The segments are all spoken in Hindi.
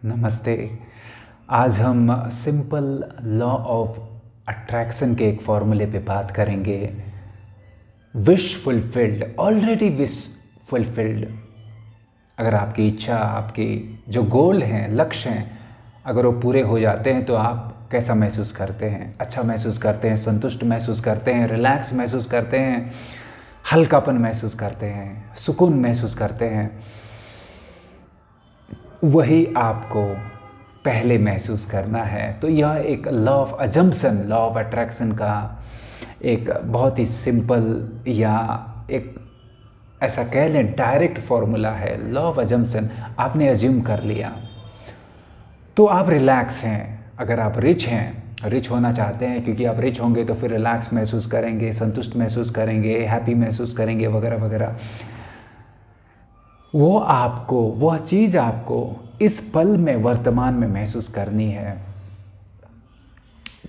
नमस्ते। आज हम सिंपल लॉ ऑफ अट्रैक्शन के एक फॉर्मूले पे बात करेंगे। Wish fulfilled, already wish fulfilled. अगर आपकी इच्छा, आपकी जो गोल हैं, लक्ष्य हैं, अगर वो पूरे हो जाते हैं तो आप कैसा महसूस करते हैं? अच्छा महसूस करते हैं, संतुष्ट महसूस करते हैं, रिलैक्स महसूस करते हैं, हल्कापन महसूस करते हैं, सुकून महसूस करते हैं। वही आपको पहले महसूस करना है। तो यह एक law of assumption, law of attraction का एक बहुत ही सिंपल या एक ऐसा कह लें डायरेक्ट फॉर्मूला है। लॉ ऑफ अजम्पशन, आपने अज्यूम कर लिया तो आप रिलैक्स हैं। अगर आप रिच हैं, रिच होना चाहते हैं, क्योंकि आप रिच होंगे तो फिर रिलैक्स महसूस करेंगे, संतुष्ट महसूस करेंगे, हैप्पी महसूस करेंगे वगैरह वगैरह। वह चीज़ आपको इस पल में, वर्तमान में महसूस करनी है।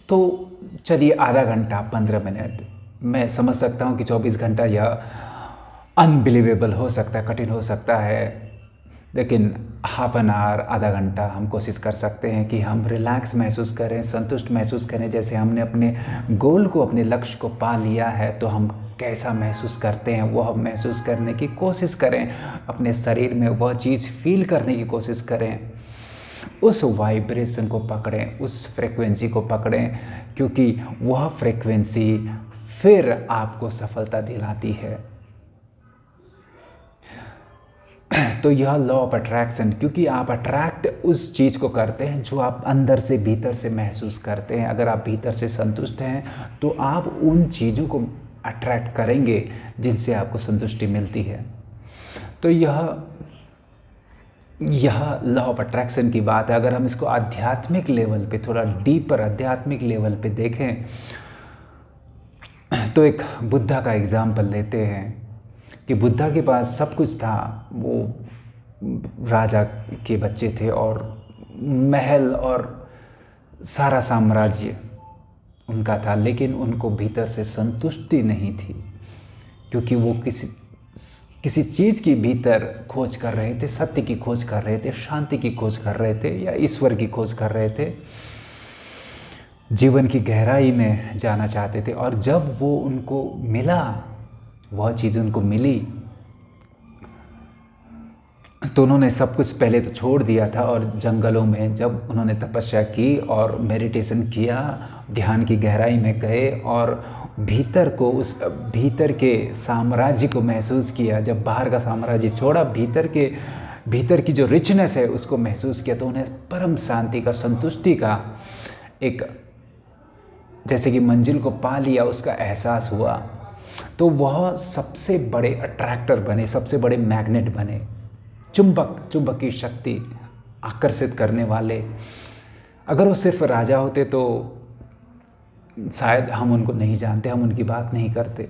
तो चलिए, आधा घंटा, 15 मिनट, मैं समझ सकता हूँ कि 24 घंटा यह अनबिलीवेबल हो सकता है, कठिन हो सकता है, लेकिन हाफ एन आवर, आधा घंटा हम कोशिश कर सकते हैं कि हम रिलैक्स महसूस करें, संतुष्ट महसूस करें। जैसे हमने अपने गोल को, अपने लक्ष्य को पा लिया है तो हम कैसा महसूस करते हैं वह महसूस करने की कोशिश करें। अपने शरीर में वह चीज़ फील करने की कोशिश करें, उस वाइब्रेशन को पकड़ें, उस फ्रेक्वेंसी को पकड़ें, क्योंकि वह फ्रेक्वेंसी फिर आपको सफलता दिलाती है। तो यह लॉ ऑफ अट्रैक्शन, क्योंकि आप अट्रैक्ट उस चीज़ को करते हैं जो आप अंदर से, भीतर से महसूस करते हैं। अगर आप भीतर से संतुष्ट हैं तो आप उन चीज़ों को अट्रैक्ट करेंगे जिनसे आपको संतुष्टि मिलती है। तो यह लॉ ऑफ अट्रैक्शन की बात है। अगर हम इसको आध्यात्मिक लेवल पे, थोड़ा डीपर आध्यात्मिक लेवल पे देखें तो एक बुद्धा का एग्जाम्पल लेते हैं कि बुद्धा के पास सब कुछ था। वो राजा के बच्चे थे और महल और सारा साम्राज्य उनका था, लेकिन उनको भीतर से संतुष्टि नहीं थी, क्योंकि वो किसी चीज़ की भीतर खोज कर रहे थे, सत्य की खोज कर रहे थे, शांति की खोज कर रहे थे, या ईश्वर की खोज कर रहे थे, जीवन की गहराई में जाना चाहते थे। और जब वो उनको मिला, वह चीज़ उनको मिली, तो उन्होंने सब कुछ पहले तो छोड़ दिया था और जंगलों में जब उन्होंने तपस्या की और मेडिटेशन किया, ध्यान की गहराई में गए और भीतर को, उस भीतर के साम्राज्य को महसूस किया। जब बाहर का साम्राज्य छोड़ा, भीतर की जो रिचनेस है उसको महसूस किया, तो उन्हें परम शांति का, संतुष्टि का एक, जैसे कि मंजिल को पा लिया, उसका एहसास हुआ। तो वह सबसे बड़े अट्रैक्टर बने, सबसे बड़े मैग्नेट बने, चुंबक की शक्ति आकर्षित करने वाले। अगर वो सिर्फ राजा होते तो शायद हम उनको नहीं जानते, हम उनकी बात नहीं करते।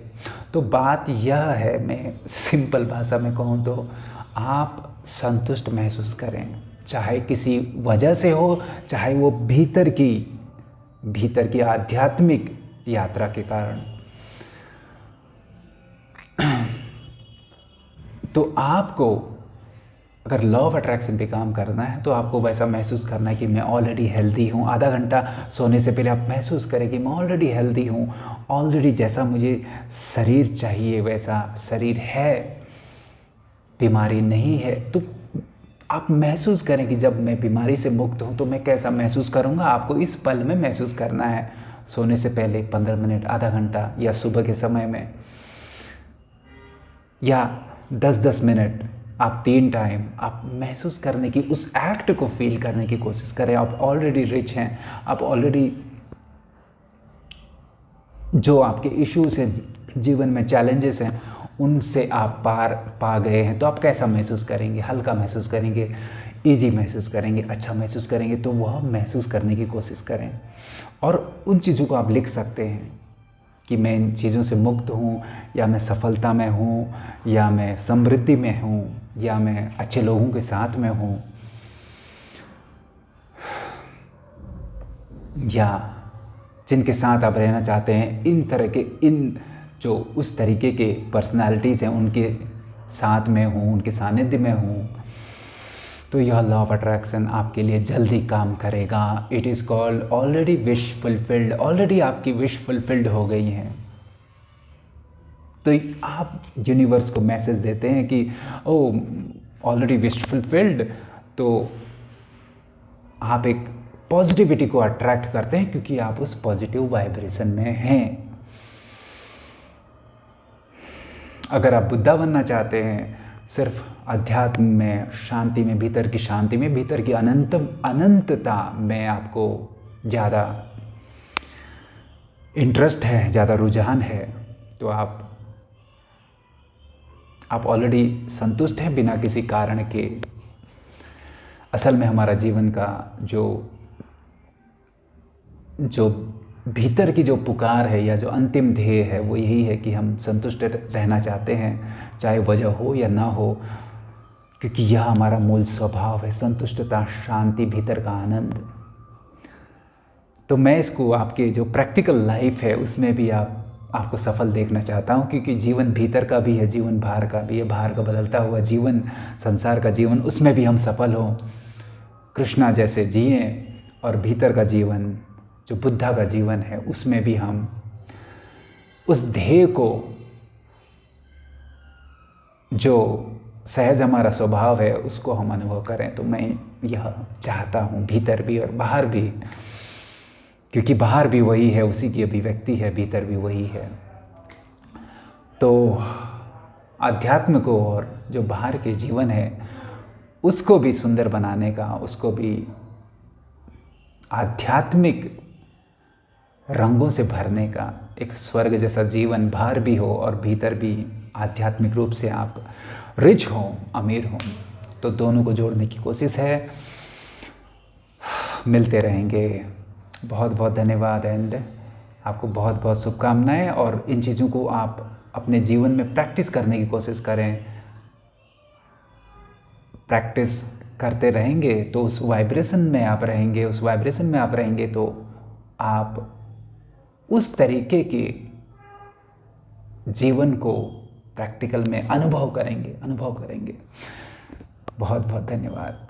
तो बात यह है, मैं सिंपल भाषा में कहूँ तो आप संतुष्ट महसूस करें, चाहे किसी वजह से हो, चाहे वो भीतर की आध्यात्मिक यात्रा के कारण। तो आपको अगर लॉ ऑफ अट्रैक्शन पे काम करना है तो आपको वैसा महसूस करना है कि मैं ऑलरेडी हेल्दी हूँ। आधा घंटा सोने से पहले आप महसूस करें कि मैं ऑलरेडी हेल्दी हूँ, ऑलरेडी जैसा मुझे शरीर चाहिए वैसा शरीर है, बीमारी नहीं है। तो आप महसूस करें कि जब मैं बीमारी से मुक्त हूँ तो मैं कैसा महसूस करूँगा। आपको इस पल में महसूस करना है, सोने से पहले 15 मिनट, आधा घंटा, या सुबह के समय में, या 10-10 मिनट, आप 3 टाइम आप महसूस करने की, उस एक्ट को फील करने की कोशिश करें। आप ऑलरेडी रिच हैं, आप ऑलरेडी जो आपके इश्यूज हैं, जीवन में चैलेंजेस हैं, उनसे आप पार पा गए हैं। तो आप कैसा महसूस करेंगे? हल्का महसूस करेंगे, इजी महसूस करेंगे, अच्छा महसूस करेंगे। तो वह महसूस करने की कोशिश करें और उन चीज़ों को आप लिख सकते हैं कि मैं इन चीज़ों से मुक्त हूँ, या मैं सफलता में हूँ, या मैं समृद्धि में हूँ, या मैं अच्छे लोगों के साथ में हूँ, या जिनके साथ आप रहना चाहते हैं, इन तरह के, इन जो उस तरीके के पर्सनालिटीज़ हैं उनके साथ में हूँ, उनके सानिध्य में हूँ। तो यह लॉ ऑफ अट्रैक्शन आपके लिए जल्दी काम करेगा। It is called already wish fulfilled. Already आपकी विश फुलफिल्ड हो गई हैं। तो आप यूनिवर्स को मैसेज देते हैं कि ओ ऑलरेडी विश फुलफिल्ड। तो आप एक पॉजिटिविटी को अट्रैक्ट करते हैं क्योंकि आप उस पॉजिटिव वाइब्रेशन में हैं। अगर आप बुद्धा बनना चाहते हैं, सिर्फ अध्यात्म में, शांति में, भीतर की शांति में, भीतर की अनंतता में आपको ज़्यादा इंटरेस्ट है, ज़्यादा रुझान है, तो आप ऑलरेडी संतुष्ट हैं बिना किसी कारण के। असल में हमारा जीवन का जो भीतर की जो पुकार है या जो अंतिम ध्येय है वो यही है कि हम संतुष्ट रहना चाहते हैं, चाहे वजह हो या ना हो, क्योंकि यह हमारा मूल स्वभाव है, संतुष्टता, शांति, भीतर का आनंद। तो मैं इसको आपके जो प्रैक्टिकल लाइफ है उसमें भी आपको सफल देखना चाहता हूँ, क्योंकि जीवन भीतर का भी है, जीवन बाहर का भी है, बाहर का बदलता हुआ जीवन, संसार का जीवन, उसमें भी हम सफल हों, कृष्णा जैसे जिए, और भीतर का जीवन जो बुद्धा का जीवन है उसमें भी हम उस ध्येय को, जो सहज हमारा स्वभाव है, उसको हम अनुभव करें। तो मैं यह चाहता हूँ भीतर भी और बाहर भी, क्योंकि बाहर भी वही है, उसी की अभिव्यक्ति है, भीतर भी वही है। तो अध्यात्म को और जो बाहर के जीवन है उसको भी सुंदर बनाने का, उसको भी आध्यात्मिक रंगों से भरने का, एक स्वर्ग जैसा जीवन बाहर भी हो और भीतर भी आध्यात्मिक रूप से आप रिच हो, अमीर हो, तो दोनों को जोड़ने की कोशिश है। मिलते रहेंगे। बहुत बहुत धन्यवाद एंड आपको बहुत बहुत शुभकामनाएं। और इन चीज़ों को आप अपने जीवन में प्रैक्टिस करने की कोशिश करें। प्रैक्टिस करते रहेंगे तो उस वाइब्रेशन में आप रहेंगे, उस वाइब्रेशन में आप रहेंगे तो आप उस तरीके के जीवन को प्रैक्टिकल में अनुभव करेंगे। बहुत बहुत धन्यवाद।